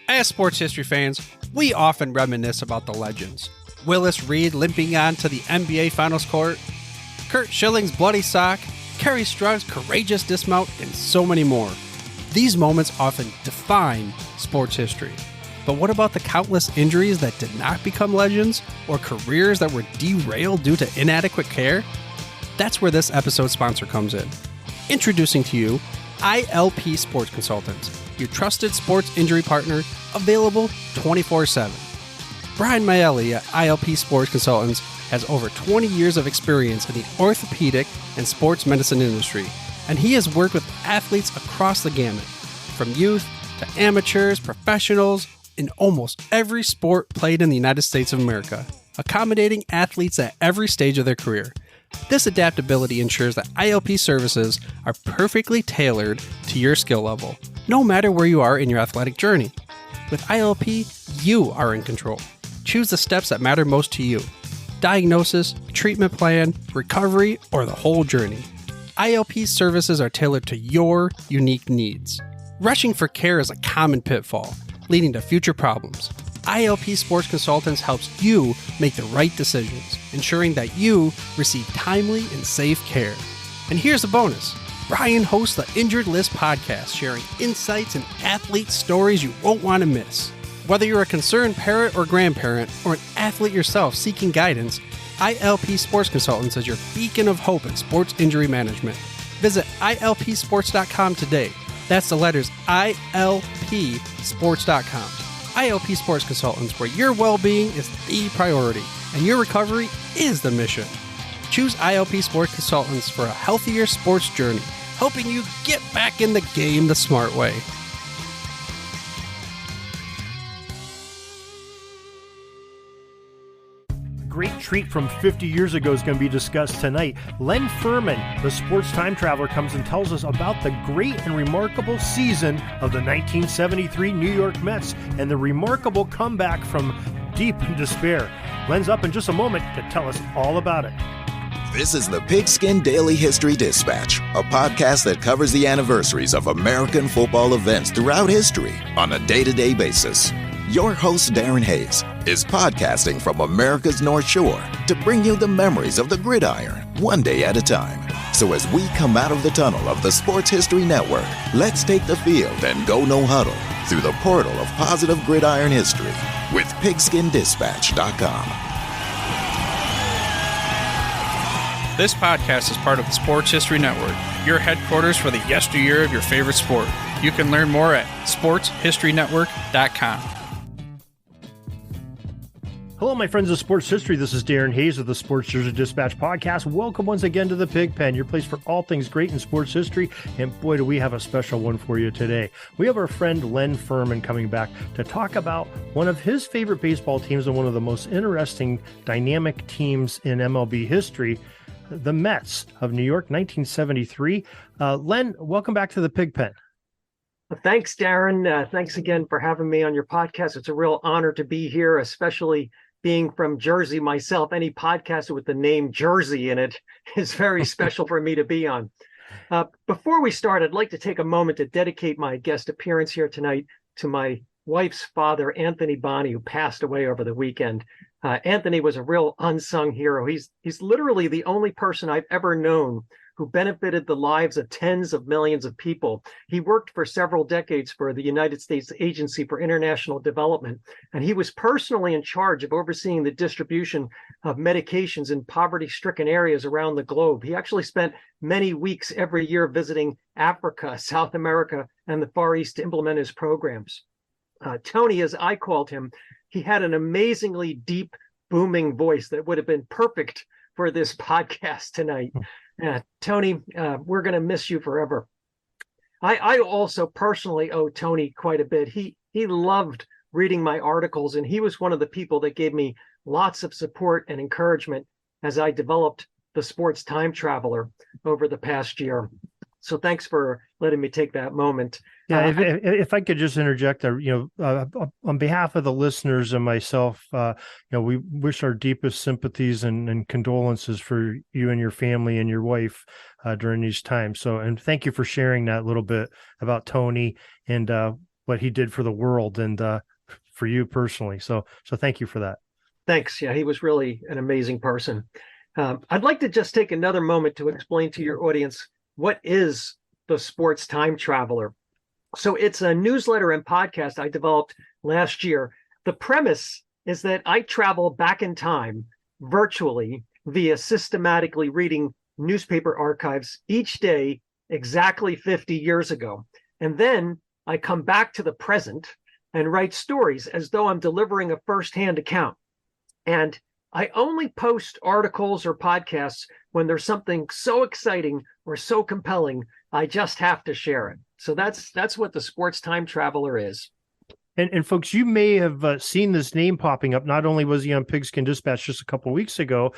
As sports history fans, we often reminisce about the legends. Willis Reed limping on to the NBA Finals court, Kurt Schilling's bloody sock, Kerry Strug's courageous dismount, and so many more. These moments often define sports history. But what about the countless injuries that did not become legends, or careers that were derailed due to inadequate care? That's where this episode's sponsor comes in. Introducing to you, ILP Sports Consultants, your trusted sports injury partner, available 24/7. Brian Maelli at ILP Sports Consultants has over 20 years of experience in the orthopedic and sports medicine industry, and he has worked with athletes across the gamut, from youth to amateurs, professionals, in almost every sport played in the United States of America, accommodating athletes at every stage of their career. This adaptability ensures that ILP services are perfectly tailored to your skill level, no matter where you are in your athletic journey. With ILP, you are in control. Choose the steps that matter most to you. Diagnosis, treatment plan, recovery, or the whole journey. ILP services are tailored to your unique needs. Rushing for care is a common pitfall, leading to future problems. ILP Sports Consultants helps you make the right decisions, ensuring that you receive timely and safe care. And here's a bonus. Brian hosts the Injured List podcast, sharing insights and athlete stories you won't want to miss. Whether you're a concerned parent or grandparent, or an athlete yourself seeking guidance, ILP Sports Consultants is your beacon of hope in sports injury management. Visit ilpsports.com today. That's the letters ilpsports.com. ILP Sports Consultants, where your well-being is the priority and your recovery is the mission. Choose ILP Sports Consultants for a healthier sports journey, helping you get back in the game the smart way. Great treat from 50 years ago is going to be discussed tonight. Len Furman, the sports time traveler, comes and tells us about the great and remarkable season of the 1973 New York Mets and the remarkable comeback from deep despair. Len's up in just a moment to tell us all about it. This is the Pigskin Daily History Dispatch, a podcast that covers the anniversaries of American football events throughout history on a day-to-day basis. Your host, Darren Hayes, is podcasting from America's North Shore to bring you the memories of the gridiron, one day at a time. So as we come out of the tunnel of the Sports History Network, let's take the field and go no huddle through the portal of positive gridiron history with pigskindispatch.com. This podcast is part of the Sports History Network, your headquarters for the yesteryear of your favorite sport. You can learn more at sportshistorynetwork.com. Hello, my friends of sports history. This is Darren Hayes of the Sports History Dispatch podcast. Welcome once again to the Pig Pen, your place for all things great in sports history. And boy, do we have a special one for you today. We have our friend Len Furman coming back to talk about one of his favorite baseball teams and one of the most interesting dynamic teams in MLB history, the Mets of New York, 1973. Len, welcome back to the Pig Pen. Thanks, Darren. Thanks again for having me on your podcast. It's a real honor to be here, especially being from Jersey myself. Any podcaster with the name Jersey in it is very special for me to be on. Before we start, I'd like to take a moment to dedicate my guest appearance here tonight to my wife's father, Anthony Bonney, who passed away over the weekend. Anthony was a real unsung hero. He's literally the only person I've ever known who benefited the lives of tens of millions of people. He worked for several decades for the United States Agency for International Development, and he was personally in charge of overseeing the distribution of medications in poverty-stricken areas around the globe. He actually spent many weeks every year visiting Africa, South America, and the Far East to implement his programs. Tony, as I called him, he had an amazingly deep, booming voice that would have been perfect for this podcast tonight. Tony, we're going to miss you forever. I also personally owe Tony quite a bit. He loved reading my articles, and he was one of the people that gave me lots of support and encouragement as I developed the Sports Time Traveler over the past year. So thanks for letting me take that moment. Yeah, if I could just interject there, on behalf of the listeners and myself, we wish our deepest sympathies and condolences for you and your family and your wife during these times. So, and thank you for sharing that little bit about Tony. And what he did for the world and for you personally. So thank you for that. Thanks. Yeah, he was really an amazing person. I'd like to just take another moment to explain to your audience what is the Sports Time Traveler. So it's a newsletter and podcast I developed last year. The premise is that I travel back in time virtually via systematically reading newspaper archives each day exactly 50 years ago. And then I come back to the present and write stories as though I'm delivering a firsthand account. And I only post articles or podcasts when there's something so exciting or so compelling, I just have to share it. So that's what the Sports Time Traveler is. And folks, you may have seen this name popping up. Not only was he on Pigskin Dispatch just a couple of weeks ago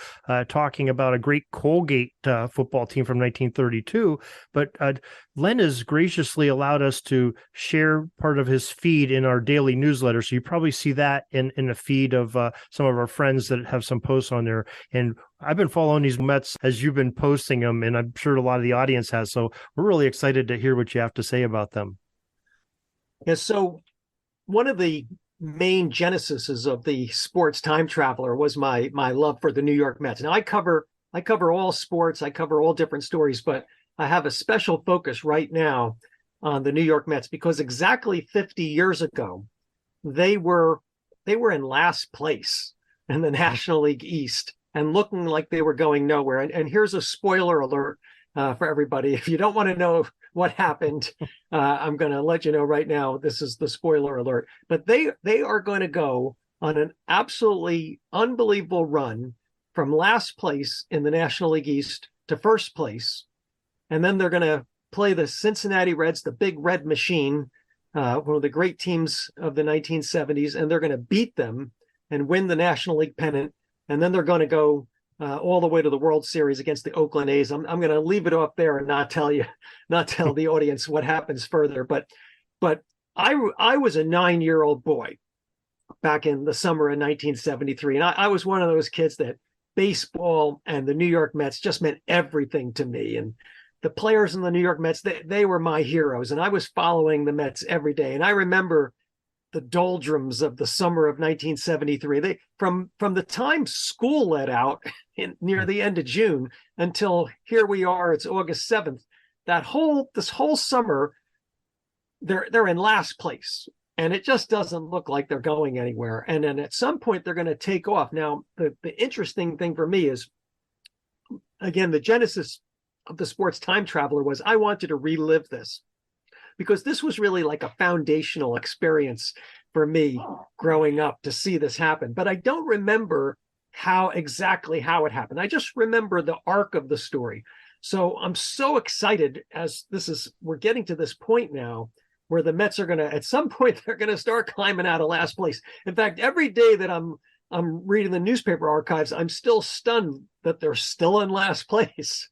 talking about a great Colgate football team from 1932, but Len has graciously allowed us to share part of his feed in our daily newsletter. So you probably see that in the feed of some of our friends that have some posts on there. And I've been following these Mets as you've been posting them, and I'm sure a lot of the audience has. So we're really excited to hear what you have to say about them. Yeah, so one of the main genesis of the Sports Time Traveler was my love for the New York Mets. Now I cover all sports, I cover all different stories, but I have a special focus right now on the New York Mets because exactly 50 years ago, they were in last place in the National League East and looking like they were going nowhere. And here's a spoiler alert for everybody. If you don't want to know what happened, I'm going to let you know right now. This is the spoiler alert. But they are going to go on an absolutely unbelievable run from last place in the National League East to first place. And then they're going to play the Cincinnati Reds, the big red machine, one of the great teams of the 1970s. And they're going to beat them and win the National League pennant. And then they're going to go all the way to the World Series against the Oakland A's. I'm going to leave it off there and not tell the audience what happens further. But I was a 9-year-old boy back in the summer of 1973, and I was one of those kids that baseball and the New York Mets just meant everything to me. And the players in the New York Mets, they were my heroes, and I was following the Mets every day. And I remember the doldrums of the summer of 1973. They from the time school let out near the end of June until here we are, it's August 7th. This whole summer, they're in last place, and it just doesn't look like they're going anywhere. And then at some point they're going to take off. Now, the interesting thing for me is, again, the genesis of the Sports Time Traveler was I wanted to relive this, because this was really like a foundational experience for me growing up to see this happen. But I don't remember exactly how it happened. I just remember the arc of the story. So I'm so excited we're getting to this point now where the Mets are at some point, they're going to start climbing out of last place. In fact, every day that I'm reading the newspaper archives, I'm still stunned that they're still in last place.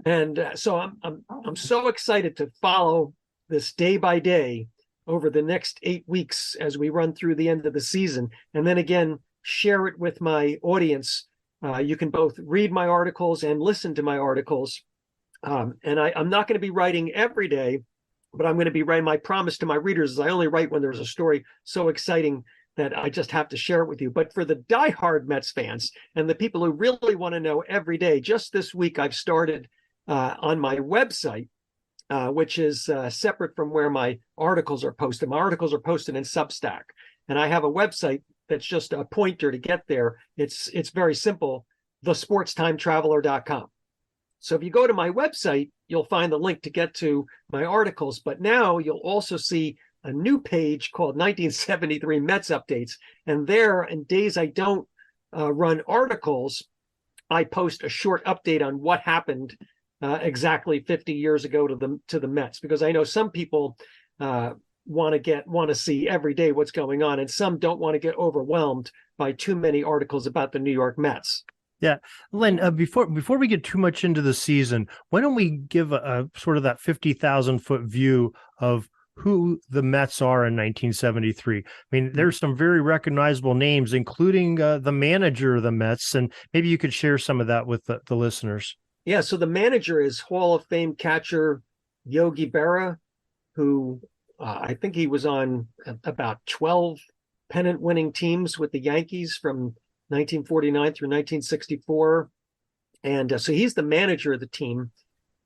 And so I'm so excited to follow this day by day over the next 8 weeks as we run through the end of the season. And then again, share it with my audience. You can both read my articles and listen to my articles. And I'm not going to be writing every day, but I'm going to be writing. My promise to my readers is I only write when there's a story so exciting that I just have to share it with you. But for the diehard Mets fans and the people who really want to know every day, just this week, I've started on my website, which is separate from where my articles are posted. My articles are posted in Substack, and I have a website that's just a pointer to get there. It's very simple, thesportstimetraveler.com. So if you go to my website, you'll find the link to get to my articles. But now you'll also see a new page called 1973 Mets Updates. And there, in days I don't run articles, I post a short update on what happened exactly 50 years ago to the Mets, because I know some people want to see every day what's going on, and some don't want to get overwhelmed by too many articles about the New York Mets. Yeah, Len, before we get too much into the season, why don't we give a sort of that 50,000-foot view of who the Mets are in 1973? I mean, there's some very recognizable names, including the manager of the Mets, and maybe you could share some of that with the listeners. Yeah, so the manager is Hall of Fame catcher Yogi Berra, who I think he was on about 12 pennant-winning teams with the Yankees from 1949 through 1964. And so he's the manager of the team.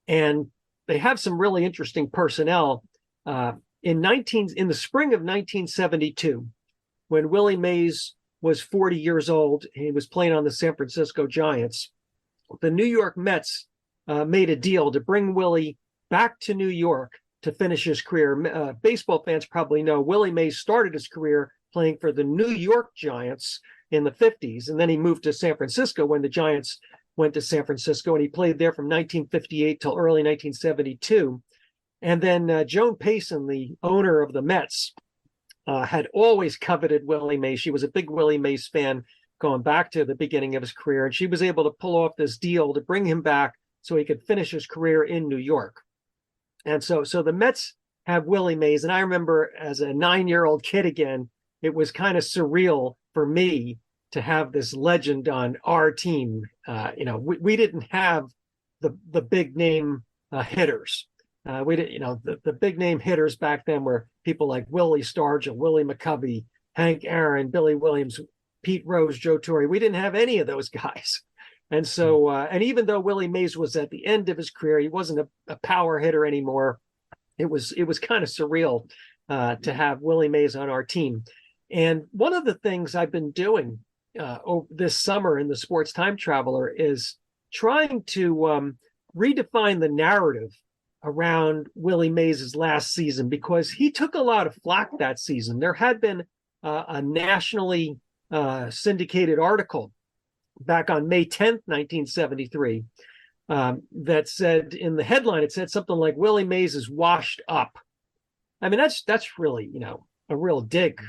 And they have some really interesting personnel. In the spring of 1972, when Willie Mays was 40 years old, he was playing on the San Francisco Giants. The New York Mets made a deal to bring Willie back to New York to finish his career. Baseball fans probably know Willie Mays started his career playing for the New York Giants in the 50s, and then he moved to San Francisco when the Giants went to San Francisco, and he played there from 1958 till early 1972. And then Joan Payson, the owner of the Mets, had always coveted Willie Mays. She was a big Willie Mays fan going back to the beginning of his career, and she was able to pull off this deal to bring him back so he could finish his career in New York. And so the Mets have Willie Mays, and I remember as a 9-year-old kid again, it was kind of surreal for me to have this legend on our team. We didn't have the big name hitters. We didn't, the big name hitters back then were people like Willie Stargell, Willie McCovey, Hank Aaron, Billy Williams, Pete Rose, Joe Torre. We didn't have any of those guys. And so, and even though Willie Mays was at the end of his career, he wasn't a power hitter anymore. It was kind of surreal to have Willie Mays on our team. And one of the things I've been doing this summer in the Sports Time Traveler is trying to redefine the narrative around Willie Mays' last season, because he took a lot of flack that season. There had been a nationally syndicated article back on May 10th, 1973, that said in the headline, it said something like Willie Mays is washed up. I mean, that's really, a real dig.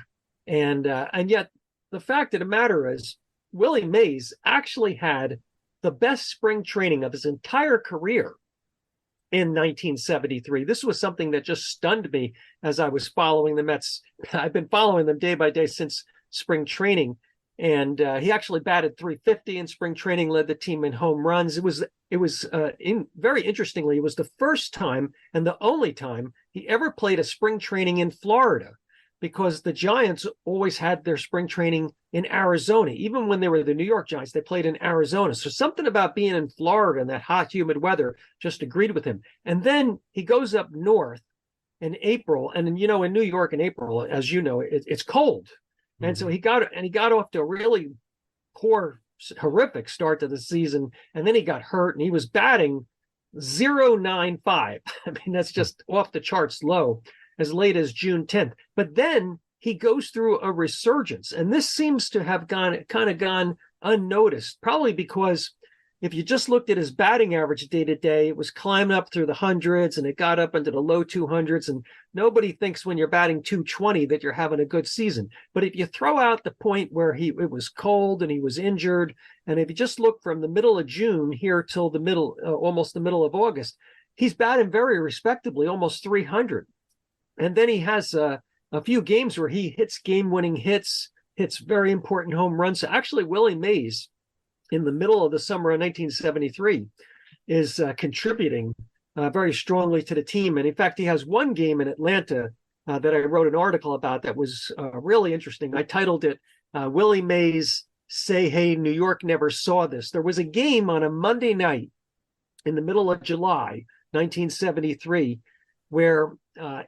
And yet the fact of the matter is Willie Mays actually had the best spring training of his entire career in 1973. This was something that just stunned me as I was following the Mets. I've been following them day by day since spring training. And he actually batted .350 in spring training, led the team in home runs. It was very interestingly, it was the first time and the only time he ever played a spring training in Florida, because the Giants always had their spring training in Arizona. Even when they were the New York Giants, they played in Arizona. So something about being in Florida and that hot, humid weather just agreed with him. And then he goes up north in April. And in New York in April, as you know, it's cold. And so he got off to a really poor, horrific start to the season. And then he got hurt and he was batting .095. I mean, that's just off the charts low as late as June 10th. But then he goes through a resurgence. And this seems to have gone unnoticed, probably because if you just looked at his batting average day to day, it was climbing up through the hundreds and it got up into the low 200s. And nobody thinks when you're batting .220 that you're having a good season. But if you throw out the point where it was cold and he was injured, and if you just look from the middle of June here till the middle, almost the middle of August, he's batting very respectably, almost 300. And then he has a few games where he hits game-winning hits very important home runs. So actually, Willie Mays, in the middle of the summer of 1973, is contributing very strongly to the team. And in fact, he has one game in Atlanta that I wrote an article about that was really interesting. I titled it, Willie Mays, Say Hey, New York Never Saw This. There was a game on a Monday night in the middle of July, 1973, where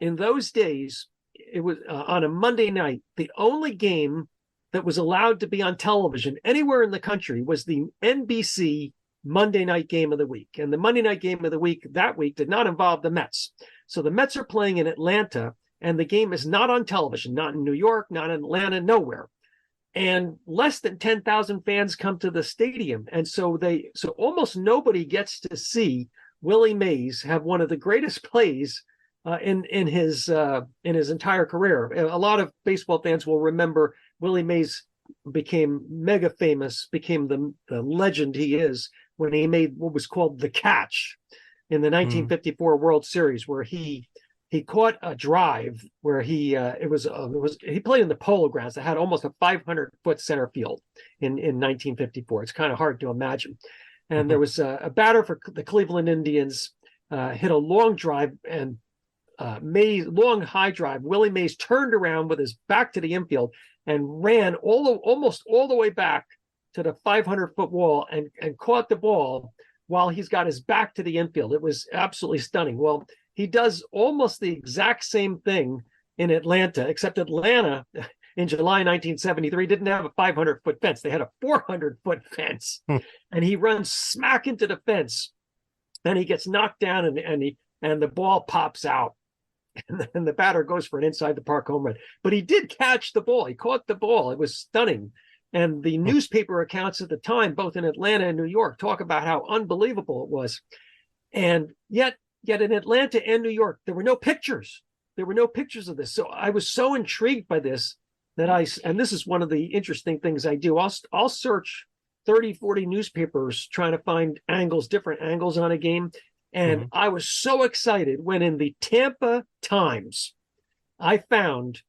in those days, it was on a Monday night, the only game that was allowed to be on television anywhere in the country was the NBC Monday night game of the week. And the Monday night game of the week that week did not involve the Mets. So the Mets are playing in Atlanta, and the game is not on television, not in New York, not in Atlanta, nowhere. And less than 10,000 fans come to the stadium. And so almost nobody gets to see Willie Mays have one of the greatest plays in his entire career. A lot of baseball fans will remember Willie Mays became mega famous, became the legend he is when he made what was called the catch in the 1954 World Series, where he caught a drive where he played in the Polo Grounds that had almost a 500-foot center field in 1954. It's kind of hard to imagine. And there was a batter for the Cleveland Indians hit a long drive, and Mays, long high drive. Willie Mays turned around with his back to the infield and ran almost all the way back to the 500-foot wall and caught the ball while he's got his back to the infield. It was absolutely stunning. Well, he does almost the exact same thing in Atlanta, except Atlanta in July 1973 didn't have a 500-foot fence. They had a 400-foot fence. And he runs smack into the fence and he gets knocked down and the ball pops out. And the batter goes for an inside the park home run. But he did catch the ball. He caught the ball. It was stunning. And the newspaper accounts at the time, both in Atlanta and New York, talk about how unbelievable it was. And yet in Atlanta and New York, there were no pictures. There were no pictures of this. So I was so intrigued by this and this is one of the interesting things I do. I'll search 30, 40 newspapers trying to find different angles on a game. And I was so excited when in the Tampa Times, I found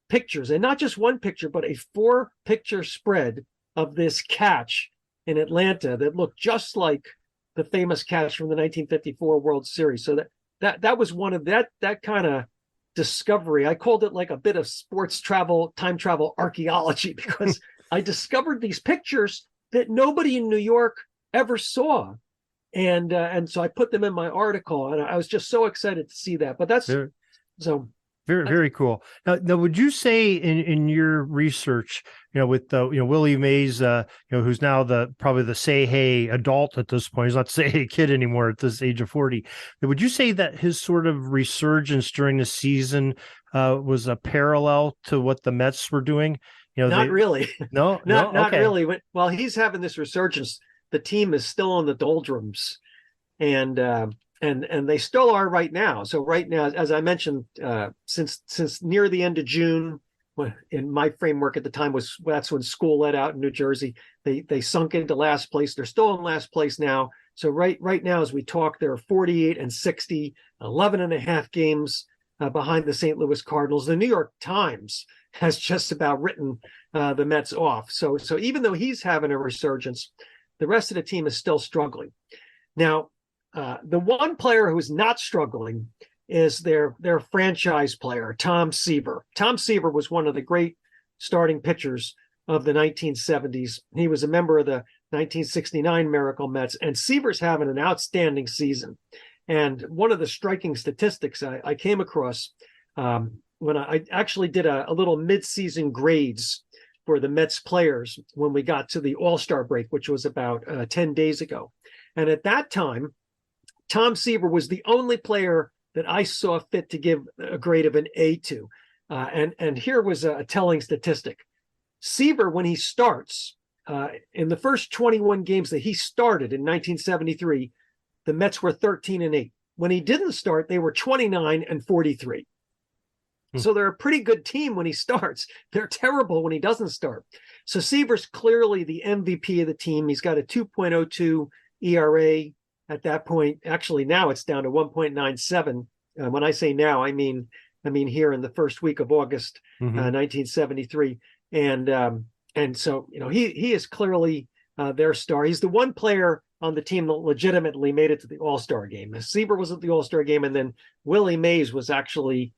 pictures, and not just one picture, but a 4-picture spread of this catch in Atlanta that looked just like the famous catch from the 1954 World Series. So that was one of that kind of discovery. I called it like a bit of sports travel, time travel archaeology, because I discovered these pictures that nobody in New York ever saw. And so I put them in my article, and I was just so excited to see that. But that's so very, very cool. Now, would you say in your research, with Willie Mays, who's now probably the say hey adult at this point, he's not say hey kid anymore at this age of 40. Would you say that his sort of resurgence during the season was a parallel to what the Mets were doing? Not really. No, not okay. really. While he's having this resurgence, the team is still in the doldrums, and they still are right now. So right now, as I mentioned, since near the end of June, in my framework at the time that's when school let out in New Jersey, they sunk into last place. They're still in last place now. So right now, as we talk, they're 48-60, 11 and a half games behind the St. Louis Cardinals. The New York Times has just about written the Mets off. So even though he's having a resurgence, the rest of the team is still struggling. Now, the one player who's not struggling is their franchise player, Tom Seaver. Tom Seaver was one of the great starting pitchers of the 1970s. He was a member of the 1969 Miracle Mets, and Seaver's having an outstanding season. And one of the striking statistics I came across when I actually did a little mid-season grades for the Mets players when we got to the All-Star break, which was about 10 days ago. And at that time, Tom Seaver was the only player that I saw fit to give a grade of an A to. And here was a telling statistic. Seaver, when he starts, in the first 21 games that he started in 1973, the Mets were 13-8. When he didn't start, they were 29-43. So they're a pretty good team when he starts. They're terrible when he doesn't start. So Seaver's clearly the MVP of the team. He's got a 2.02 ERA at that point. Actually, now it's down to 1.97. When I say now, I mean here in the first week of August, 1973. And so he is clearly their star. He's the one player on the team that legitimately made it to the All-Star game. Seaver was at the All-Star game, and then Willie Mays was actually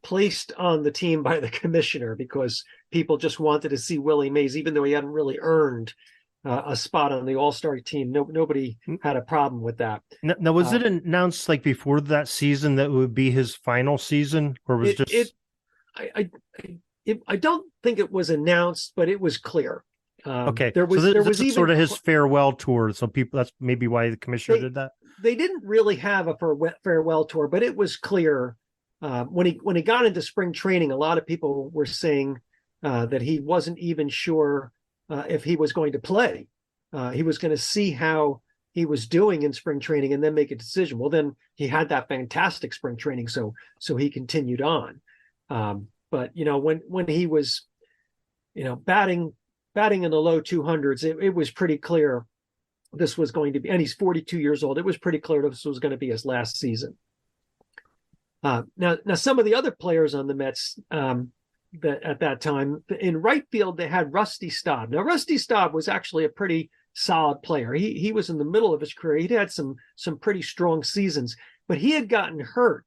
placed on the team by the commissioner because people just wanted to see Willie Mays, even though he hadn't really earned a spot on the All-Star team. Nobody had a problem with that. Now, was it announced like before that season that it would be his final season, or was I don't think it was announced, but it was clear. Okay, there was even sort of his farewell tour. So that's maybe why the commissioner did that. They didn't really have a farewell tour, but it was clear when he got into spring training. A lot of people were saying that he wasn't even sure if he was going to play. He was going to see how he was doing in spring training and then make a decision. Well, then he had that fantastic spring training, so he continued on. But when he was batting in the low 200s, it was pretty clear this was going to be, and he's 42 years old. It was pretty clear this was going to be his last season. Now some of the other players on the Mets that at that time in right field, they had Rusty Staub. Now Rusty Staub was actually a pretty solid player. He was in the middle of his career. He'd had some pretty strong seasons, but he had gotten hurt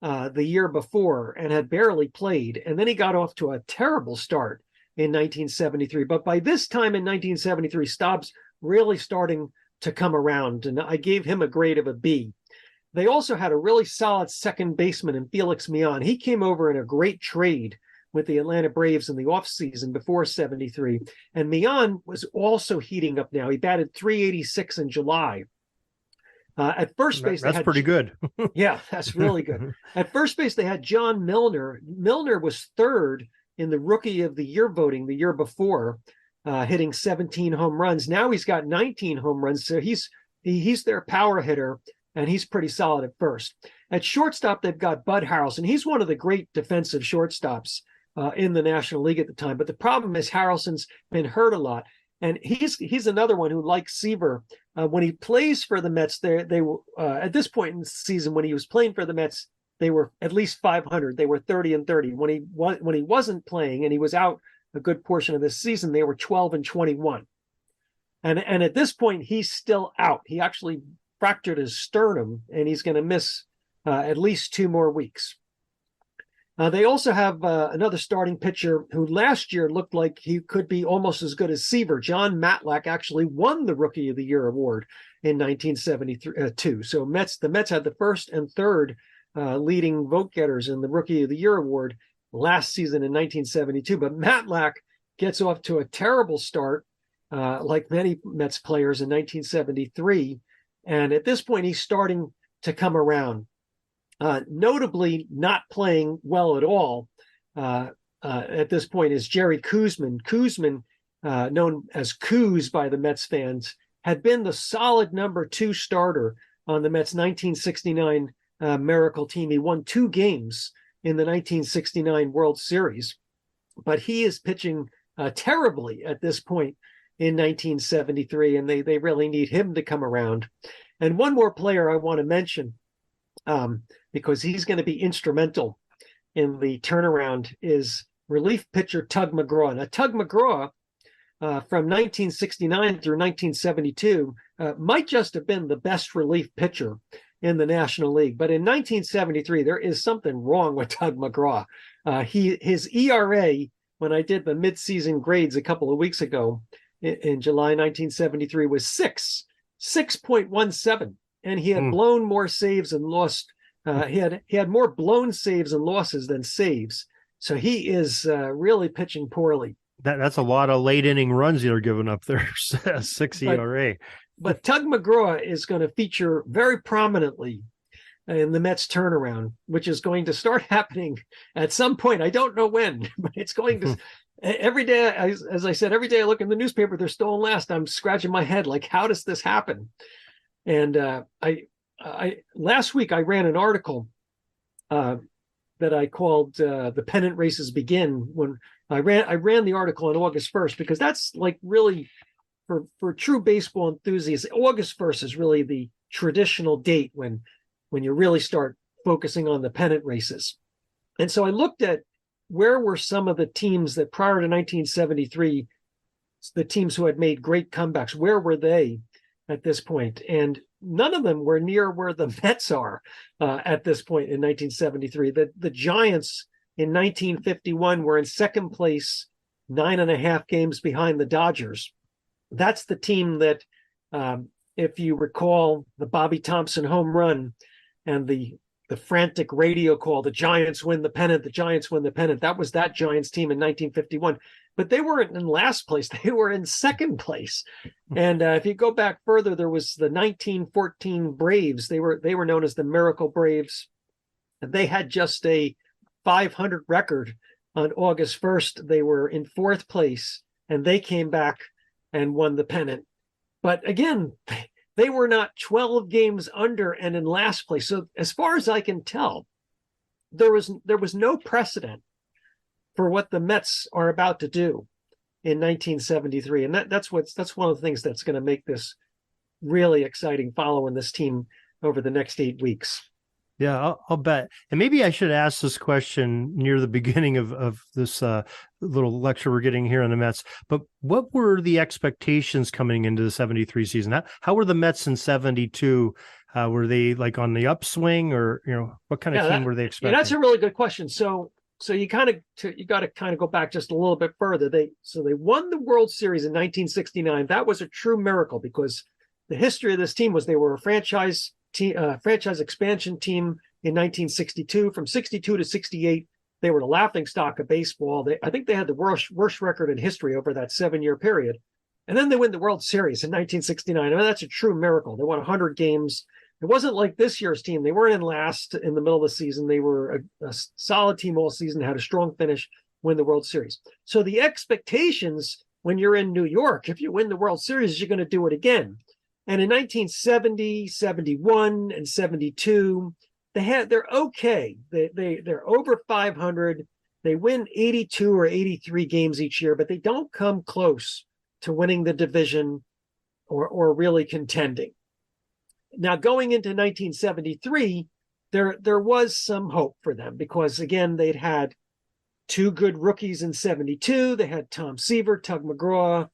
the year before and had barely played. And then he got off to a terrible start in 1973. But by this time in 1973, Staub's really starting to come around. And I gave him a grade of a B. They also had a really solid second baseman in Felix Millan. He came over in a great trade with the Atlanta Braves in the offseason before 73. And Millan was also heating up now. He batted .386 in July. At first base, that's pretty good. Yeah, that's really good. At first base, they had John Milner. Milner was third in the Rookie of the Year voting the year before, hitting 17 home runs. Now he's got 19 home runs, so he's their power hitter, and he's pretty solid at first. At shortstop, they've got Bud Harrelson. He's one of the great defensive shortstops in the National League at the time. But the problem is Harrelson's been hurt a lot. And he's another one who, like Seaver, when he plays for the Mets, they were at this point in the season when he was playing for the Mets, they were at least 500. They were 30-30. When he wasn't playing and he was out a good portion of this season, they were 12-21. And at this point, he's still out. He actually fractured his sternum, and he's going to miss at least 2 more weeks. They also have another starting pitcher who last year looked like he could be almost as good as Seaver. John Matlack actually won the Rookie of the Year award in 1972. So the Mets had the first and third leading vote getters in the Rookie of the Year award last season in 1972. But Matlack gets off to a terrible start, like many Mets players in 1973. And at this point, he's starting to come around. Notably not playing well at all at this point is Jerry Koosman. Koosman, known as Coos by the Mets fans, had been the solid number 2 starter on the Mets' 1969 Miracle team. He won 2 games in the 1969 World Series, but he is pitching terribly at this point in 1973, and they really need him to come around. And one more player I want to mention, because he's going to be instrumental in the turnaround, is relief pitcher Tug McGraw. Now, Tug McGraw, from 1969 through 1972, might just have been the best relief pitcher in the National League. But in 1973, there is something wrong with Tug McGraw. His ERA, when I did the midseason grades a couple of weeks ago in July 1973, was 6.17. And he had blown more saves and lost. He had more blown saves and losses than saves. So he is really pitching poorly. That's a lot of late inning runs you're giving up there. 6 ERA. But Tug McGraw is going to feature very prominently in the Mets turnaround, which is going to start happening at some point. I don't know when, but it's going to. Every day, as I said, every day I look in the newspaper, they're still in last. I'm scratching my head like, how does this happen? And I last week I ran an article that I called "The Pennant Races Begin." When I ran the article on August 1st, because that's like really for true baseball enthusiasts, August 1st is really the traditional date when you really start focusing on the pennant races. And so I looked at where were some of the teams that prior to 1973, the teams who had made great comebacks, where were they at this point? And none of them were near where the Mets are at this point in 1973. The Giants in 1951 were in second place, 9.5 games behind the Dodgers. That's the team that, if you recall, the Bobby Thompson home run and the frantic radio call, the Giants win the pennant, the Giants win the pennant. That was that Giants team in 1951. But they weren't in last place. They were in second place. And if you go back further, there was the 1914 Braves. They were known as the Miracle Braves. And they had just a 500 record on August 1st. They were in fourth place, and they came back and won the pennant. But again, they were not 12 games under and in last place. So as far as I can tell, there was no precedent for what the Mets are about to do in 1973. And that's one of the things that's going to make this really exciting following this team over the next 8 weeks. Yeah, I'll bet. And maybe I should ask this question near the beginning of this little lecture we're getting here on the Mets. But what were the expectations coming into the 73 season? How were the Mets in 72 Were they like on the upswing, or what kind of team were they expecting? Yeah, that's a really good question. So you got to kind of go back just a little bit further. They won the World Series in 1969. That was a true miracle because the history of this team was they were a franchise expansion team in 1962. From 62 to 68, they were the laughingstock of baseball. I think they had the worst record in history over that 7-year period. And then they win the World Series in 1969. I mean, that's a true miracle. They won 100 games. It wasn't like this year's team. They weren't in last in the middle of the season. They were a solid team all season, had a strong finish, win the World Series. So the expectations when you're in New York, if you win the World Series, you're going to do it again. And in 1970, 71, and 72, they're okay. They're over 500. They win 82 or 83 games each year, but they don't come close to winning the division or really contending. Now, going into 1973, there was some hope for them because, again, they'd had 2 good rookies in 72. They had Tom Seaver, Tug McGraw.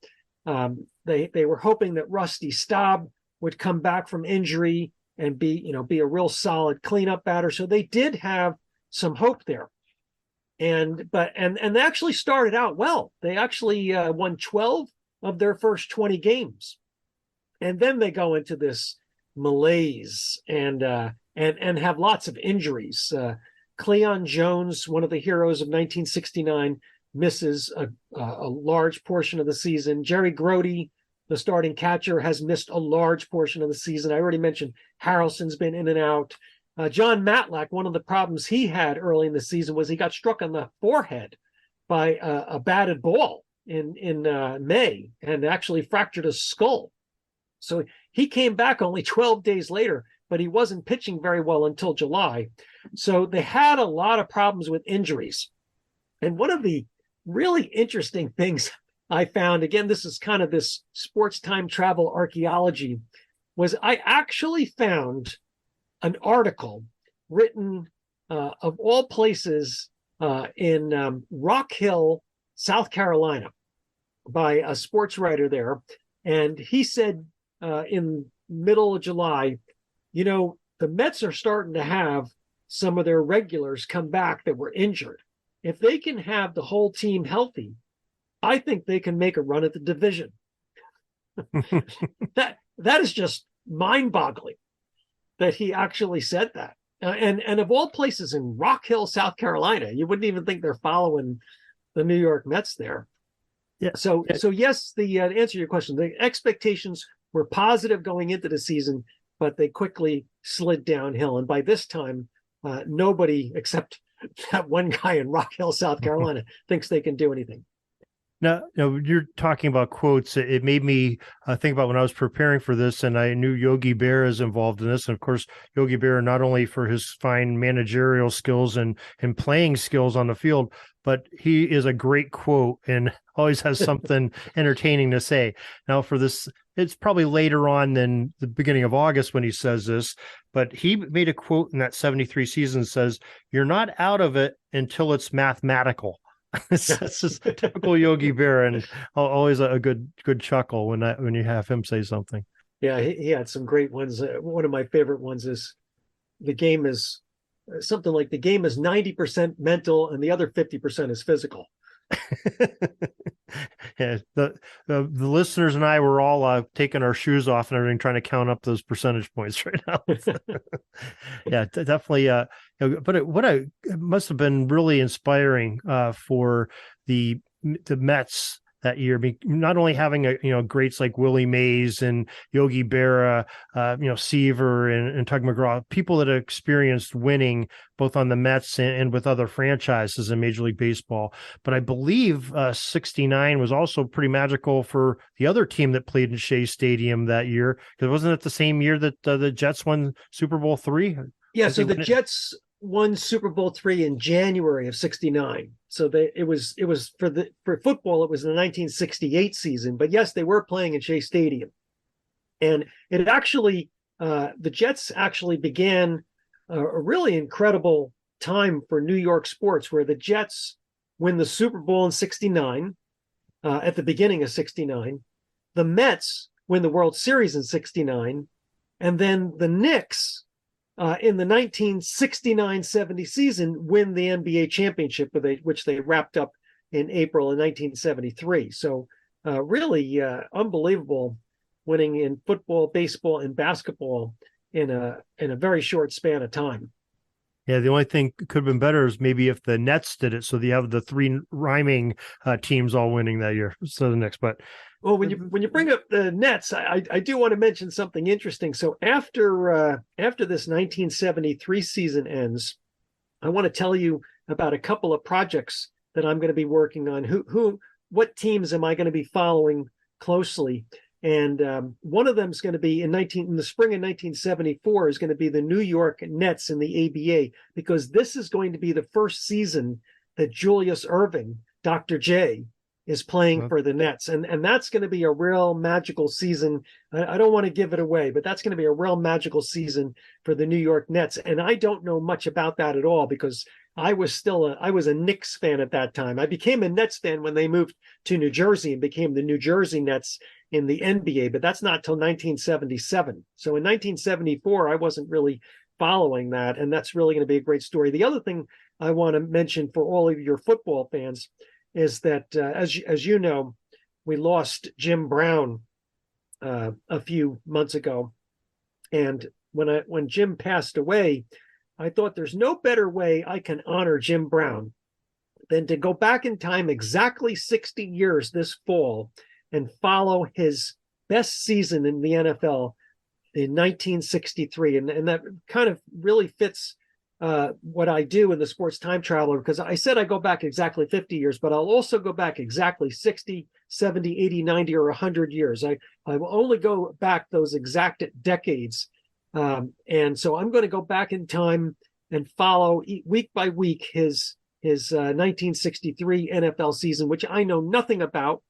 They were hoping that Rusty Staub would come back from injury and be a real solid cleanup batter. So they did have some hope there. And they actually started out well. They actually won 12 of their first 20 games. And then they go into this malaise and have lots of injuries. Cleon Jones, one of the heroes of 1969, misses a large portion of the season. Jerry Grody, the starting catcher, has missed a large portion of the season. I already mentioned Harrelson's been in and out. John Matlack, one of the problems he had early in the season was he got struck on the forehead by a batted ball in May and actually fractured his skull. So he came back only 12 days later, but he wasn't pitching very well until July. So they had a lot of problems with injuries. And one of the really interesting things I found, again, this is kind of this sports time travel archaeology, was I actually found an article written of all places in Rock Hill, South Carolina, by a sports writer there. And he said in middle of July, the Mets are starting to have some of their regulars come back that were injured. If they can have the whole team healthy, I think they can make a run at the division. That is just mind-boggling that he actually said that. And of all places in Rock Hill, South Carolina, you wouldn't even think they're following the New York Mets there. Yeah. So yes, to answer your question, the expectations were positive going into the season, but they quickly slid downhill. And by this time, nobody except that one guy in Rock Hill, South Carolina, thinks they can do anything. Now, you're talking about quotes. It made me think about when I was preparing for this, and I knew Yogi Berra is involved in this. And of course, Yogi Berra, not only for his fine managerial skills and playing skills on the field, but he is a great quote and always has something entertaining to say. Now, for this, it's probably later on than the beginning of August when he says this, but he made a quote in that 73 season says, "You're not out of it until it's mathematical." That's just typical Yogi Berra, and always a good chuckle when you have him say something. Yeah, he had some great ones. One of my favorite ones is the game is something like the game is 90% mental and the other 50% is physical. Yeah, the listeners and I were all taking our shoes off and everything, trying to count up those percentage points right now. Yeah, definitely. But it must have been really inspiring for the Mets that year. Not only having greats like Willie Mays and Yogi Berra, Seaver and Tug McGraw, people that have experienced winning both on the Mets and with other franchises in Major League Baseball. But I believe 69 was also pretty magical for the other team that played in Shea Stadium that year, because wasn't it the same year that the Jets won Super Bowl III? Yeah, so the Jets won Super Bowl III in January of 69. So it was for football, it was the 1968 season. But yes, they were playing in Shea Stadium. And it actually, the Jets actually began a really incredible time for New York sports, where the Jets win the Super Bowl in 69, at the beginning of 69. The Mets win the World Series in 69. And then the Knicks in the 1969-70 season win the NBA championship, which they wrapped up in April of 1973. So really unbelievable winning in football, baseball, and basketball in a very short span of time. Yeah, the only thing could have been better is maybe if the Nets did it, so you have the three rhyming teams all winning that year. So the Knicks, but well, when you bring up the Nets, I do want to mention something interesting. So after this 1973 season ends, I want to tell you about a couple of projects that I'm going to be working on. What teams am I going to be following closely? And one of them is going to be in the spring of 1974 is going to be the New York Nets in the ABA, because this is going to be the first season that Julius Erving, Dr. J, is playing for the Nets. And that's going to be a real magical season. I don't want to give it away, but that's going to be a real magical season for the New York Nets. And I don't know much about that at all, because I was a Knicks fan at that time. I became a Nets fan when they moved to New Jersey and became the New Jersey Nets in the NBA, but that's not till 1977. So in 1974, I wasn't really following that. And that's really going to be a great story. The other thing I want to mention for all of your football fans is that, as you know, we lost Jim Brown a few months ago. And when Jim passed away, I thought there's no better way I can honor Jim Brown than to go back in time exactly 60 years this fall and follow his best season in the NFL in 1963. And that kind of really fits what I do in the Sports Time Traveler, because I said I go back exactly 50 years, but I'll also go back exactly 60, 70, 80, 90, or 100 years. I will only go back those exact decades. And so I'm going to go back in time and follow week by week his 1963 NFL season, which I know nothing about.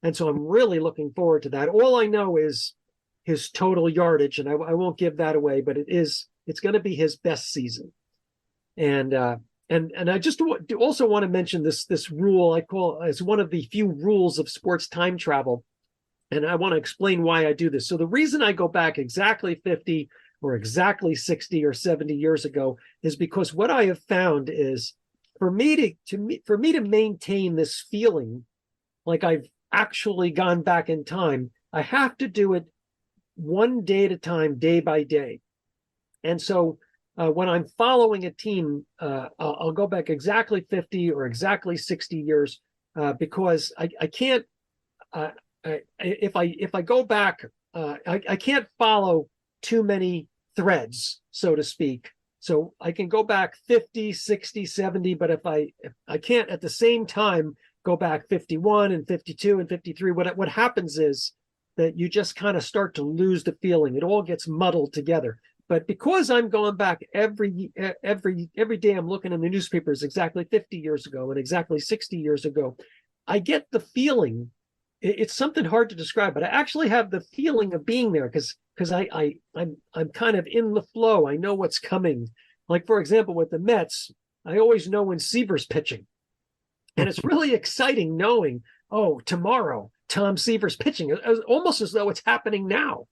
And so I'm really looking forward to that. All I know is his total yardage, and I won't give that away, but it's going to be his best season. And I just also want to mention this rule I call as one of the few rules of sports time travel. And I want to explain why I do this. So the reason I go back exactly 50 or exactly 60 or 70 years ago is because what I have found is for me to maintain this feeling like I've actually gone back in time, I have to do it one day at a time, day by day. And so when I'm following a team, I'll go back exactly 50 or exactly 60 years because I can't. If I go back, I can't follow too many threads, so to speak. So I can go back 50, 60, 70, but if I can't at the same time go back 51 and 52 and 53, what happens is that you just kind of start to lose the feeling. It all gets muddled together. But because I'm going back every day, I'm looking in the newspapers exactly 50 years ago and exactly 60 years ago, I get the feeling. It's something hard to describe, but I actually have the feeling of being there because I'm kind of in the flow. I know what's coming. Like, for example, with the Mets, I always know when Seaver's pitching. And it's really exciting knowing, oh, tomorrow Tom Seaver's pitching, almost as though it's happening now.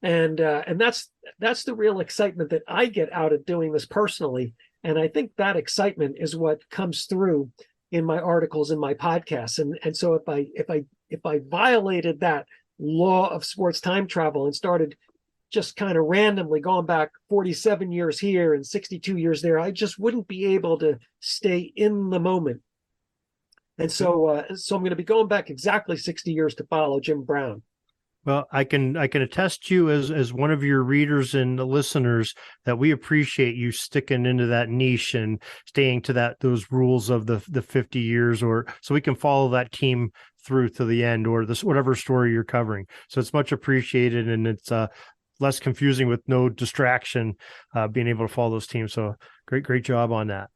And that's the real excitement that I get out of doing this personally. And I think that excitement is what comes through in my articles and my podcasts. And so if I violated that law of sports time travel and started just kind of randomly going back 47 years here and 62 years there, I just wouldn't be able to stay in the moment. And so I'm going to be going back exactly 60 years to follow Jim Brown. Well, I can attest to you as one of your readers and listeners that we appreciate you sticking into that niche and staying to those rules of the 50 years, or so we can follow that team through to the end, or this whatever story you're covering. So it's much appreciated, and it's less confusing with no distraction, being able to follow those teams. So great job on that.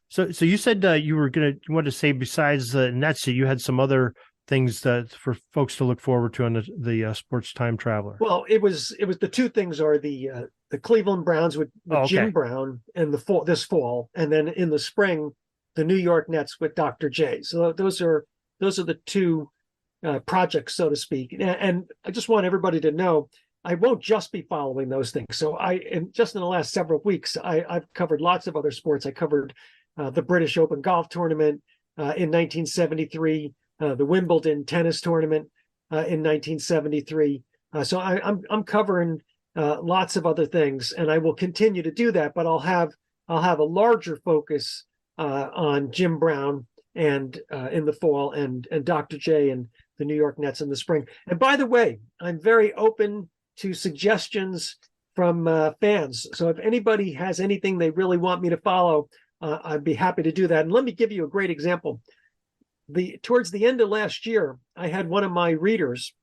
So you said you wanted to say besides the Nets, you had some other things that for folks to look forward to on the Sports Time Traveler. Well, it was the two things are the Cleveland Browns with Jim Brown in this fall, and then in the spring, the New York Nets with Dr. J. So those are the two projects, so to speak. And I just want everybody to know I won't just be following those things. So just in the last several weeks, I've covered lots of other sports. I covered the British Open golf tournament in 1973, the Wimbledon tennis tournament in 1973. So I'm covering lots of other things, and I will continue to do that. But I'll have a larger focus on Jim Brown and in the fall, and Dr. J and the New York Nets in the spring. And by the way, I'm very open to suggestions from fans. So if anybody has anything they really want me to follow, I'd be happy to do that. And let me give you a great example. Towards the end of last year, I had one of my readers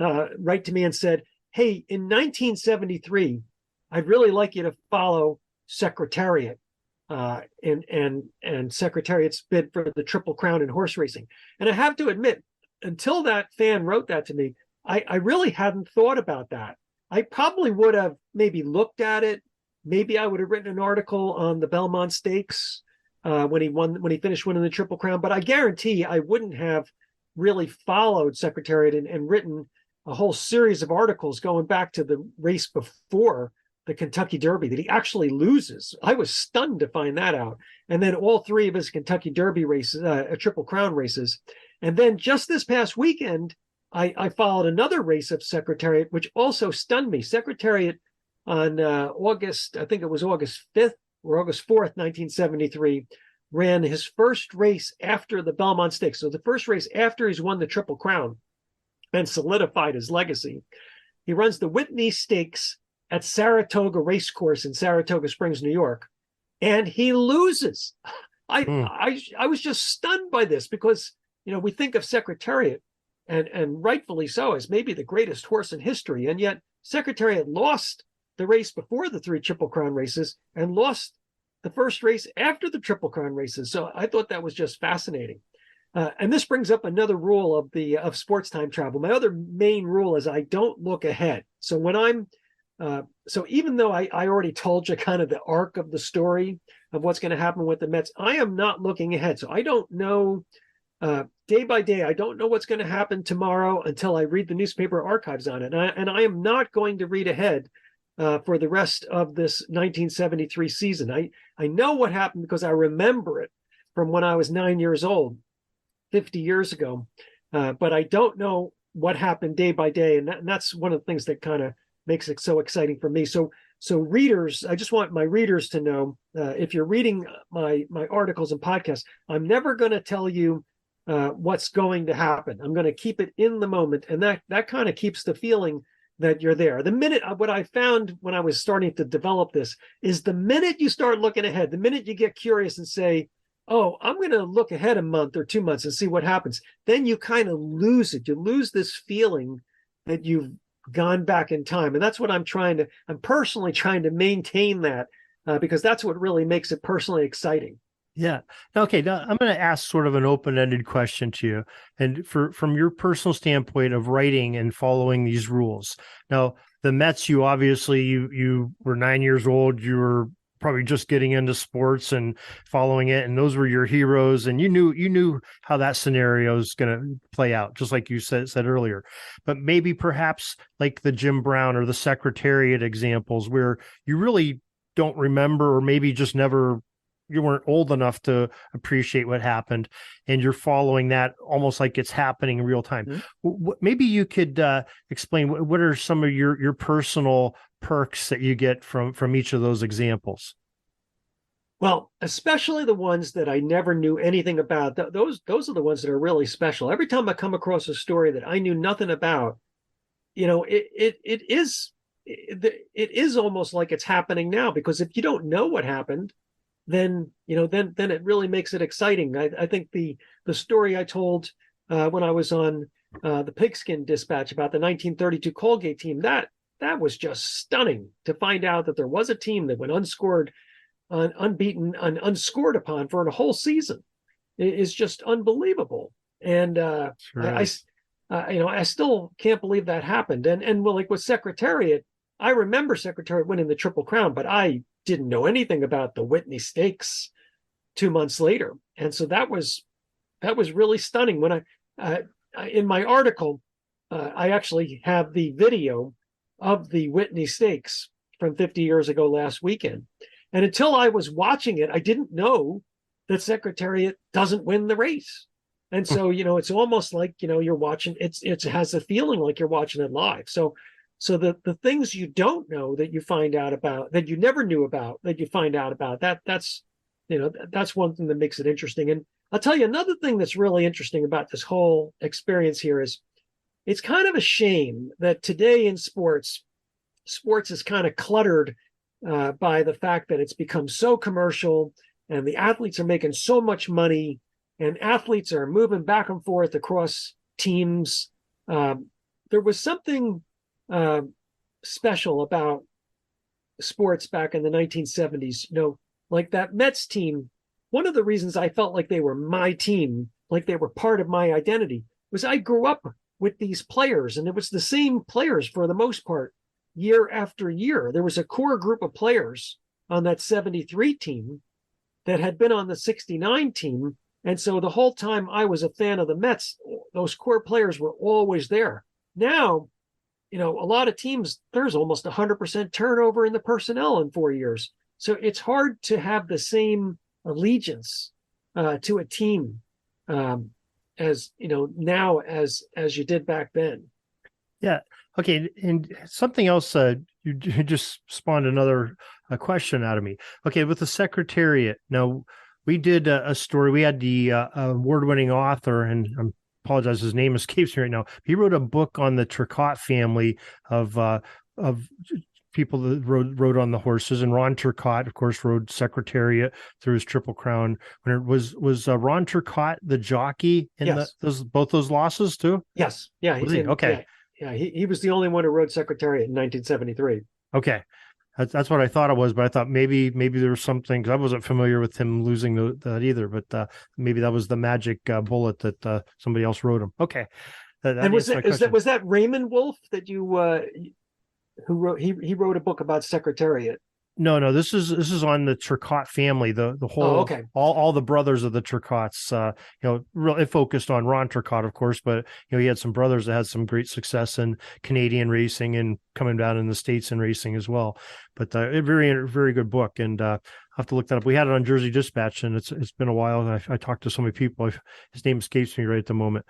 write to me and said, "Hey, in 1973, I'd really like you to follow Secretariat and Secretariat's bid for the Triple Crown in horse racing." And I have to admit, until that fan wrote that to me, I really hadn't thought about that. I probably would have maybe looked at it. Maybe I would have written an article on the Belmont Stakes when he finished winning the Triple Crown. But I guarantee I wouldn't have really followed Secretariat and written a whole series of articles going back to the race before the Kentucky Derby that he actually loses. I was stunned to find that out. And then all three of his Kentucky Derby races, Triple Crown races. And then just this past weekend, I followed another race of Secretariat, which also stunned me. Secretariat on August 5th or August 4th, 1973, ran his first race after the Belmont Stakes. So the first race after he's won the Triple Crown and solidified his legacy. He runs the Whitney Stakes at Saratoga Racecourse in Saratoga Springs, New York, and he loses. I was just stunned by this because, we think of Secretariat, and rightfully so, as maybe the greatest horse in history. And yet Secretariat lost the race before the three Triple Crown races and lost the first race after the Triple Crown races. So I thought that was just fascinating. And this brings up another rule of sports time travel. My other main rule is I don't look ahead. So when so even though I already told you kind of the arc of the story of what's going to happen with the Mets, I am not looking ahead. So I don't know day by day. I don't know what's going to happen tomorrow until I read the newspaper archives on it. And I am not going to read ahead for the rest of this 1973 season. I know what happened because I remember it from when I was 9 years old, 50 years ago. But I don't know what happened day by day. And that's one of the things that kind of makes it so exciting for me. So readers, I just want my readers to know, if you're reading my articles and podcasts, I'm never going to tell you what's going to happen. I'm going to keep it in the moment. And that kind of keeps the feeling that you're there. The minute, what I found when I was starting to develop this is the minute you start looking ahead, the minute you get curious and say, oh, I'm going to look ahead a month or 2 months and see what happens, then you kind of lose it. You lose this feeling that you've gone back in time. And that's what I'm personally trying to maintain that because that's what really makes it personally exciting. Yeah. Okay. Now I'm going to ask sort of an open-ended question to you, and from your personal standpoint of writing and following these rules. Now, the Mets, you obviously you were 9 years old. You were probably just getting into sports and following it, and those were your heroes, and you knew how that scenario is going to play out, just like you said earlier. But maybe perhaps like the Jim Brown or the Secretariat examples, where you really don't remember, or maybe just never. You weren't old enough to appreciate what happened, and you're following that almost like it's happening in real time. Mm-hmm. Maybe you could explain what are some of your personal perks that you get from each of those examples. Well, especially the ones that I never knew anything about. Those are the ones that are really special. Every time I come across a story that I knew nothing about, it is almost like it's happening now, because if you don't know what happened, then it really makes it exciting. I think the story I told when I was on the Pigskin Dispatch about the 1932 Colgate team, that was just stunning to find out that there was a team that went unscored, unbeaten, and unscored upon for a whole season. It is just unbelievable. And sure. I still can't believe that happened. And well, like with Secretariat, I remember Secretariat winning the Triple Crown, but I didn't know anything about the Whitney Stakes 2 months later. And so that was really stunning. When I in my article, I actually have the video of the Whitney Stakes from 50 years ago last weekend. And until I was watching it, I didn't know that Secretariat doesn't win the race. And so, it's almost like, you're watching, it has a feeling like you're watching it live. So the things you don't know that you find out about, that you never knew about, that you find out about, that's one thing that makes it interesting. And I'll tell you another thing that's really interesting about this whole experience here is it's kind of a shame that today in sports is kind of cluttered by the fact that it's become so commercial and the athletes are making so much money and athletes are moving back and forth across teams. There was something special about sports back in the 1970s, like that Mets team. One of the reasons I felt like they were my team, like they were part of my identity, was I grew up with these players, and it was the same players for the most part, year after year. There was a core group of players on that 73 team that had been on the 69 team. And so the whole time I was a fan of the Mets, those core players were always there. Now, a lot of teams, there's almost 100% turnover in the personnel in 4 years. So it's hard to have the same allegiance to a team as now as you did back then. Yeah. Okay. And something else, you just spawned another question out of me. Okay. With the Secretariat. Now, we did a story. We had the award-winning author, and I apologize, his name escapes me right now. He wrote a book on the Turcotte family of people that rode on the horses, and Ron Turcotte, of course, rode Secretariat through his Triple Crown. When it was Ron Turcotte the jockey in both those losses too? Yes. Yeah. Okay. Yeah. He was the only one who rode Secretariat in 1973. Okay. That's what I thought it was, but I thought maybe there was something, because I wasn't familiar with him losing that either, but maybe that was the magic bullet that somebody else wrote him. Okay. And was that Raymond Wolf that you who wrote? He wrote a book about Secretariat. No, this is on the Turcotte family, the whole, all the brothers of the Turcottes. It focused on Ron Turcotte, of course, but he had some brothers that had some great success in Canadian racing and coming down in the States in racing as well. But a very, very good book, and I'll have to look that up. We had it on Jersey Dispatch, and it's been a while. And I talked to so many people. His name escapes me right at the moment.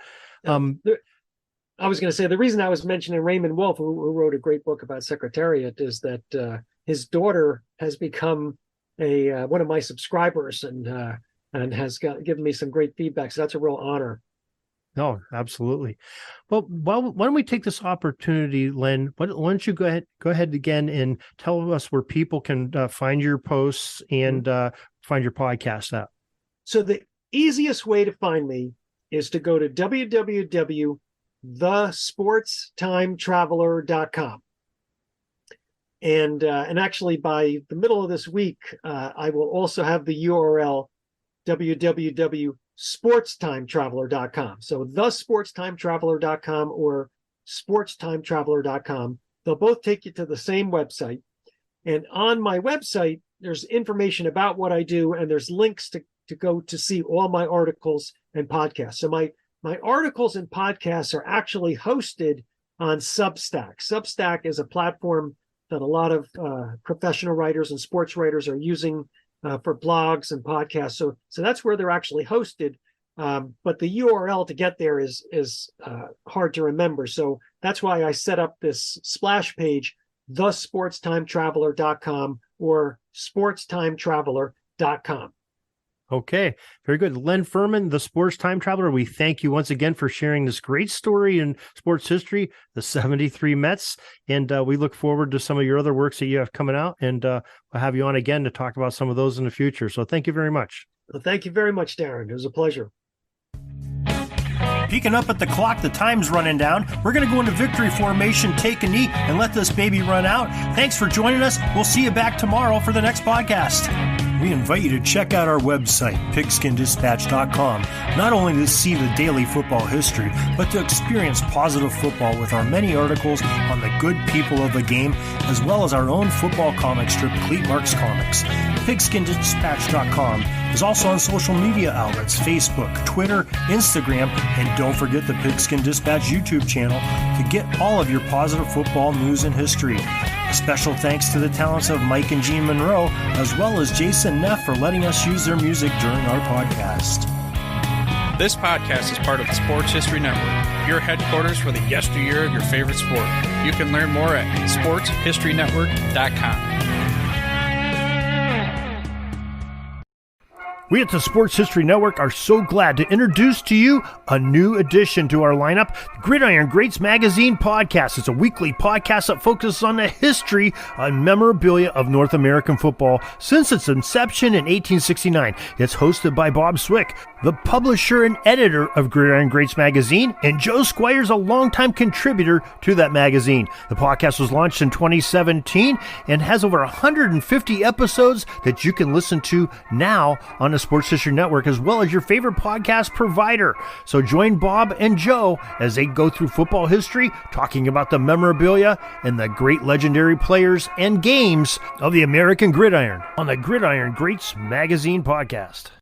I was going to say, the reason I was mentioning Raymond Wolf, who wrote a great book about Secretariat, is that his daughter has become one of my subscribers and has given me some great feedback. So that's a real honor. No, absolutely. Well, why don't we take this opportunity, Len? Why don't you go ahead again and tell us where people can find your posts and find your podcast at? So the easiest way to find me is to go to www.thesportstimetraveler.com. And actually, by the middle of this week, I will also have the URL www.sportstimetraveler.com. So thesportstimetraveler.com or sportstimetraveler.com. They'll both take you to the same website. And on my website, there's information about what I do, and there's links to go to see all my articles and podcasts. So my articles and podcasts are actually hosted on Substack. Substack is a platform that a lot of professional writers and sports writers are using for blogs and podcasts. So that's where they're actually hosted. But the URL to get there is hard to remember. So that's why I set up this splash page, thesportstimetraveler.com or sportstimetraveler.com. Okay, very good. Len Furman, the Sports Time Traveler, we thank you once again for sharing this great story in sports history, the 73 Mets, and we look forward to some of your other works that you have coming out, and we'll have you on again to talk about some of those in the future. So thank you very much. Well, thank you very much, Darren. It was a pleasure. Peeking up at the clock, the time's running down. We're going to go into victory formation, take a knee, and let this baby run out. Thanks for joining us. We'll see you back tomorrow for the next podcast. We invite you to check out our website, pigskindispatch.com, not only to see the daily football history, but to experience positive football with our many articles on the good people of the game, as well as our own football comic strip, Cleat Marks Comics. Pigskindispatch.com is also on social media outlets, Facebook, Twitter, Instagram, and don't forget the Pigskin Dispatch YouTube channel to get all of your positive football news and history. A special thanks to the talents of Mike and Gene Monroe, as well as Jason Neff for letting us use their music during our podcast. This podcast is part of the Sports History Network, your headquarters for the yesteryear of your favorite sport. You can learn more at sportshistorynetwork.com. We at the Sports History Network are so glad to introduce to you a new addition to our lineup, the Gridiron Greats Magazine Podcast. It's a weekly podcast that focuses on the history and memorabilia of North American football since its inception in 1869. It's hosted by Bob Swick, the publisher and editor of Gridiron Greats Magazine, and Joe Squire's a longtime contributor to that magazine. The podcast was launched in 2017 and has over 150 episodes that you can listen to now on the Sports History Network, as well as your favorite podcast provider. So join Bob and Joe as they go through football history, talking about the memorabilia and the great legendary players and games of the American gridiron on the Gridiron Greats Magazine Podcast.